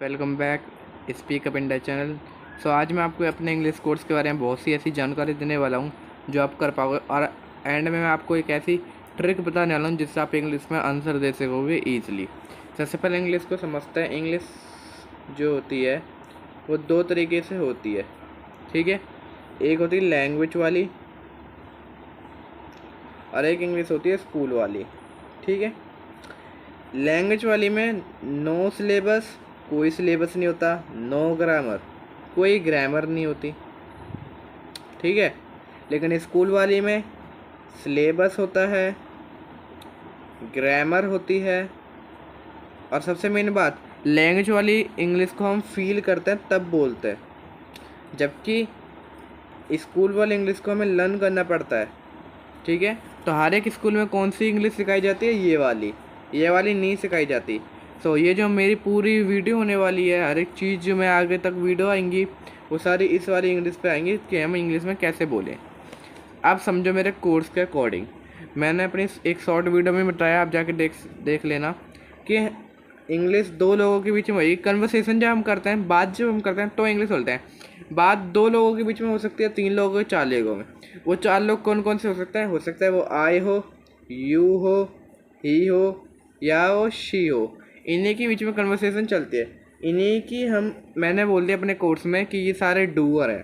Welcome back speak up India channel. आज मैं आपको अपने इंग्लिश कोर्स के बारे में बहुत सी ऐसी जानकारी देने वाला हूँ जो आप कर पाओगे, और एंड में मैं आपको एक ऐसी ट्रिक बताने वाला हूँ जिससे आप इंग्लिश में आंसर दे सकोगे ईजिली। सबसे पहले इंग्लिश को समझते हैं। इंग्लिश जो होती है वो दो तरीके से होती है, ठीक है। एक होती है लैंग्वेज वाली और एक इंग्लिश होती है स्कूल वाली, ठीक है। लैंग्वेज वाली में नो सिलेबस, कोई सिलेबस नहीं होता, नो ग्रामर, कोई ग्रामर नहीं होती, ठीक है। लेकिन स्कूल वाली में सिलेबस होता है, ग्रामर होती है, और सबसे मेन बात, लैंग्वेज वाली इंग्लिश को हम फील करते हैं तब बोलते हैं, जबकि स्कूल वाली इंग्लिश को हमें लर्न करना पड़ता है, ठीक है। तो हर एक स्कूल में कौन सी इंग्लिश सिखाई जाती है? ये वाली नहीं सिखाई जाती। ये जो मेरी पूरी वीडियो होने वाली है, हर एक चीज़ जो मैं आगे तक वीडियो आएंगी वो सारी इस वाली इंग्लिश पे आएंगी कि हम इंग्लिश में कैसे बोलें। आप समझो मेरे कोर्स के अकॉर्डिंग मैंने अपनी एक शॉर्ट वीडियो में बताया, आप जाके देख लेना कि इंग्लिश दो लोगों के बीच में वही कन्वर्सेशन जब हम करते हैं, बात जब हम करते हैं तो इंग्लिश बोलते हैं। बात दो लोगों के बीच में हो सकती है, तीन लोगों के, चार लोगों में। वो चार लोग कौन कौन से हो सकते हैं? हो सकता है वो आई हो, यू हो, ही हो, या वो शी हो। इन्हीं के बीच में कन्वर्सेशन चलती है। इन्हीं की मैंने बोल दिया अपने कोर्स में कि ये सारे डूअर हैं,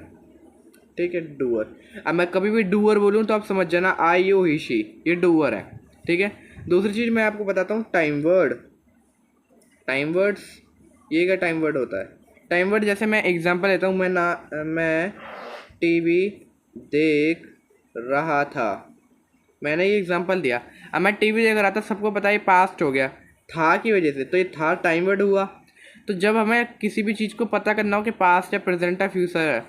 ठीक है, डूअर। अब मैं कभी भी डूअर बोलूँ तो आप समझ जाना आई यू ही शी, ये डूअर है, ठीक है। दूसरी चीज़ मैं आपको बताता हूँ, टाइम वर्ड्स। ये क्या टाइम वर्ड होता है? टाइम वर्ड जैसे मैं एग्जांपल लेता हूँ, मैं टीवी देख रहा था, मैंने ये एग्जांपल दिया। अब मैं टीवी देख रहा था, सबको पता है पास्ट हो गया था की वजह से, तो ये था टाइम वर्ड हुआ। तो जब हमें किसी भी चीज़ को पता करना हो कि पास्ट है, प्रेजेंट है, फ्यूचर है,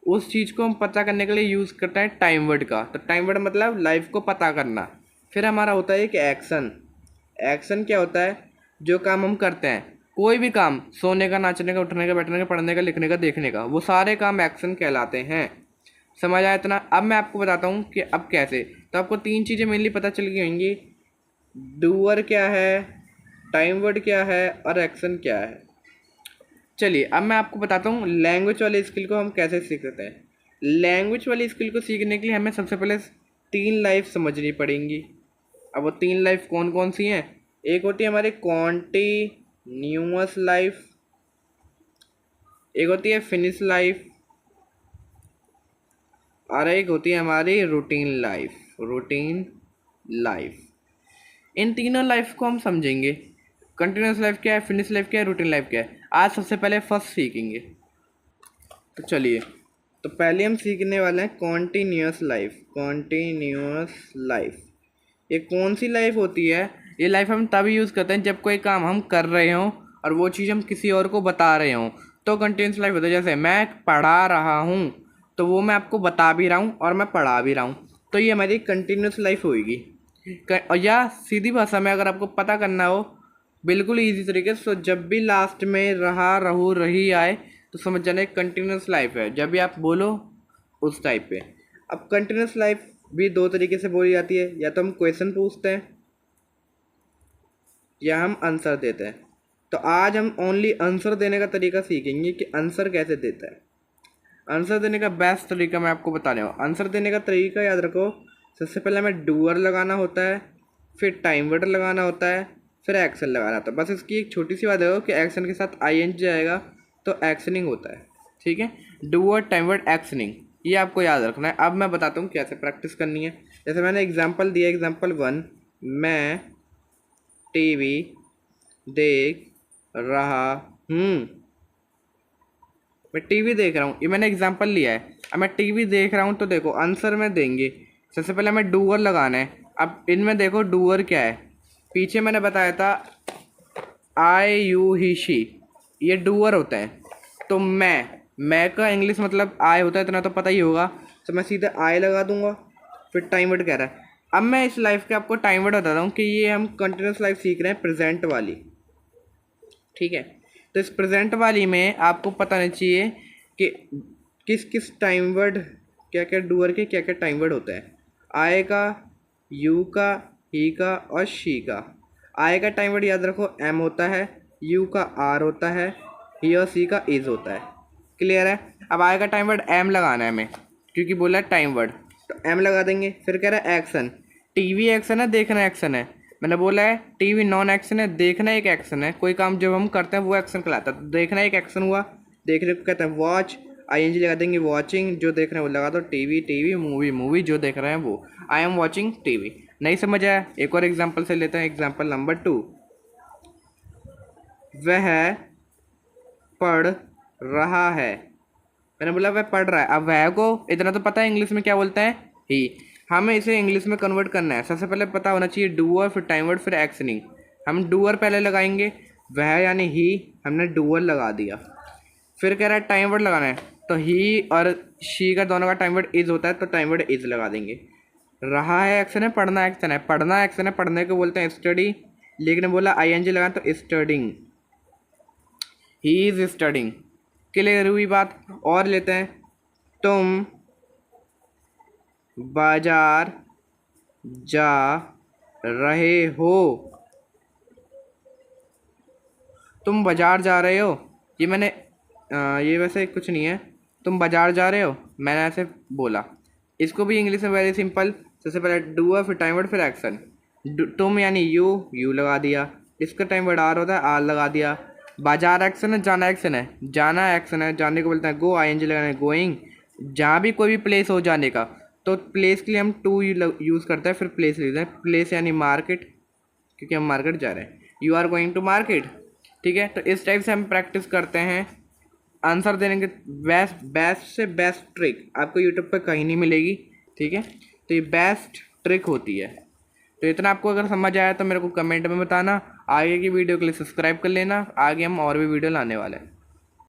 उस चीज़ को हम पता करने के लिए यूज़ करते हैं टाइम वर्ड का। तो टाइम वर्ड मतलब लाइफ को पता करना। फिर हमारा होता है कि एक्शन क्या होता है? जो काम हम करते हैं, कोई भी काम, सोने का, नाचने का, उठने का, बैठने का, पढ़ने का, लिखने का, देखने का, वो सारे काम एक्शन कहलाते हैं। समझ आया इतना? अब मैं आपको बताता हूँ कि अब कैसे। तो आपको तीन चीज़ें मेनली पता चल गई होंगी, डूअर क्या है, टाइम वर्ड क्या है, और एक्शन क्या है। चलिए अब मैं आपको बताता हूँ लैंग्वेज वाली स्किल को हम कैसे सीखते हैं। लैंग्वेज वाली स्किल को सीखने के लिए हमें सबसे पहले तीन लाइफ समझनी पड़ेंगी। अब वो तीन लाइफ कौन कौन सी हैं? एक होती है हमारी कॉन्टिन्यूअस लाइफ, एक होती है फिनिश लाइफ, और एक होती है हमारी रूटीन लाइफ। इन तीनों लाइफ को हम समझेंगे। कंटिन्यूस लाइफ क्या है, फिनिश लाइफ क्या है, रूटीन लाइफ क्या है। आज सबसे पहले फर्स्ट सीखेंगे। तो चलिए, तो पहले हम सीखने वाले हैं कॉन्टिन्यूअस लाइफ। ये कौन सी लाइफ होती है? ये लाइफ हम तभी यूज़ करते हैं जब कोई काम हम कर रहे हों और वो चीज़ हम किसी और को बता रहे हों, तो कंटिन्यूस लाइफ होता है। जैसे मैं पढ़ा रहा हूँ, तो वो मैं आपको बता भी रहा हूँ और मैं पढ़ा भी रहा हूँ, तो ये हमारी कंटिन्यूस लाइफ होगी। और या सीधी भाषा में अगर आपको पता करना हो बिल्कुल ईजी तरीके से, तो जब भी लास्ट में रहा, रहू, रही आए तो समझ जाना एक कंटिन्यूस लाइफ है, जब भी आप बोलो उस टाइप पे। अब कंटिन्यूस लाइफ भी दो तरीके से बोली जाती है, या तो हम क्वेश्चन पूछते हैं या हम आंसर देते हैं। तो आज हम ओनली आंसर देने का तरीका सीखेंगे कि आंसर कैसे देता है। आंसर देने का बेस्ट तरीका मैं आपको बता रहा हूँ। आंसर देने का तरीका याद रखो, सबसे पहले हमें डूअर लगाना होता है, फिर टाइम वर्ड लगाना होता है, फिर एक्शन लगाना होता है। बस इसकी एक छोटी सी बात है कि एक्शन के साथ ING जाएगा तो एक्शनिंग होता है, ठीक है। डूअर, टाइम वर्ड, एक्शनिंग, ये आपको याद रखना है। अब मैं बताता हूँ कैसे प्रैक्टिस करनी है। जैसे मैंने एग्जांपल दिया, एग्जांपल 1, मैं टीवी देख रहा हूँ। मैं टीवी देख रहा हूँ, ये मैंने एग्जांपल लिया है। अब मैं टीवी देख रहा हूँ, तो देखो आंसर में देंगे, सबसे पहले हमें डूअर लगाना है। अब इनमें देखो डूअर क्या है, पीछे मैंने बताया था आई यू ही शी, ये डूअर होते हैं। तो मैं का इंग्लिश मतलब आई होता है, इतना तो पता ही होगा, तो मैं सीधे आई लगा दूंगा। फिर टाइम वर्ड कह रहा है। अब मैं इस लाइफ के आपको टाइम वर्ड बताता हूँ कि ये हम कंटिन्यूस लाइफ सीख रहे हैं, प्रेजेंट वाली, ठीक है। तो इस प्रेजेंट वाली में आपको पता नहीं चाहिए कि किस किस टाइम वर्ड, क्या क्या डूअर के क्या क्या टाइम वर्ड होता है। आई का, यू का, ही का और शी का। आई का टाइम वर्ड याद रखो M होता है, यू का R होता है, ही और सी का इज होता है। क्लियर है। अब आएगा टाइम वर्ड एम लगाना है हमें, क्योंकि बोला है टाइम वर्ड, तो एम लगा देंगे। फिर कह रहा है एक्शन, टीवी एक्शन है, देखना एक्शन है। मैंने बोला है टीवी नॉन एक्शन है, देखना एक एक्शन है। कोई काम जब हम करते हैं वो एक्शन कहलाता है, तो देखना एक एक्शन हुआ। देखने को कहते हैं वॉच, आईएनजी लगा देंगे। वॉचिंग, जो देख रहे हैं वो लगा दो। टीवी टीवी, मूवी मूवी, जो देख रहे हैं वो। I am watching TV. नहीं समझ आया, एक और एग्जाम्पल से लेते हैं। एग्जाम्पल नंबर 2, वह पढ़ रहा है। मैंने बोला वह पढ़ रहा है। अब वह को इतना तो पता है इंग्लिश में क्या बोलते हैं, ही। हमें इसे इंग्लिश में कन्वर्ट करना है। सबसे पहले पता होना चाहिए डूअर, फिर टाइम वर्ड, फिर एक्शनिंग। हम डूअर पहले लगाएंगे, वह यानी ही, हमने डूअर लगा दिया। फिर कह रहा है टाइम वर्ड लगाना है, तो ही और शी का दोनों का टाइम वर्ड इज होता है, तो टाइम वर्ड इज लगा देंगे। रहा है एक्शन है, पढ़ना एक्शन है। पढ़ना एक्शन है, पढ़ने को बोलते हैं स्टडी, लेकिन बोला आईएनजी लगा तो studying, he is studying. Clear हुई बात। और लेते हैं, तुम बाजार जा रहे हो। तुम बाजार जा रहे हो, ये मैंने ये वैसे कुछ नहीं है। तुम बाजार जा रहे हो, मैंने ऐसे बोला। इसको भी इंग्लिश में वेरी सिंपल। सबसे पहले डूअर, फिर टाइम वर्ड, फिर एक्शन। तुम यानी यू लगा दिया। इसका टाइम वर्ड आर होता है, आर लगा दिया। बाजार एक्शन है, जाना एक्शन है। जाना एक्शन है, जाने को बोलते हैं गो, आईएनजी लगाना है गोइंग। जहाँ भी कोई भी प्लेस हो जाने का, तो प्लेस के लिए हम टू यूज़ करते हैं, फिर प्लेस लिखते हैं। प्लेस यानी मार्केट, क्योंकि हम मार्केट जा रहे हैं। You are going to market. ठीक है, तो इस टाइप से हम प्रैक्टिस करते हैं आंसर देने के। बेस्ट बेस्ट से बेस्ट ट्रिक आपको यूट्यूब पे कहीं नहीं मिलेगी। ठीक है, तो ये बेस्ट ट्रिक होती है। तो इतना आपको अगर समझ आया तो मेरे को कमेंट में बताना। आगे की वीडियो के लिए सब्सक्राइब कर लेना, आगे हम और भी वीडियो लाने वाले हैं।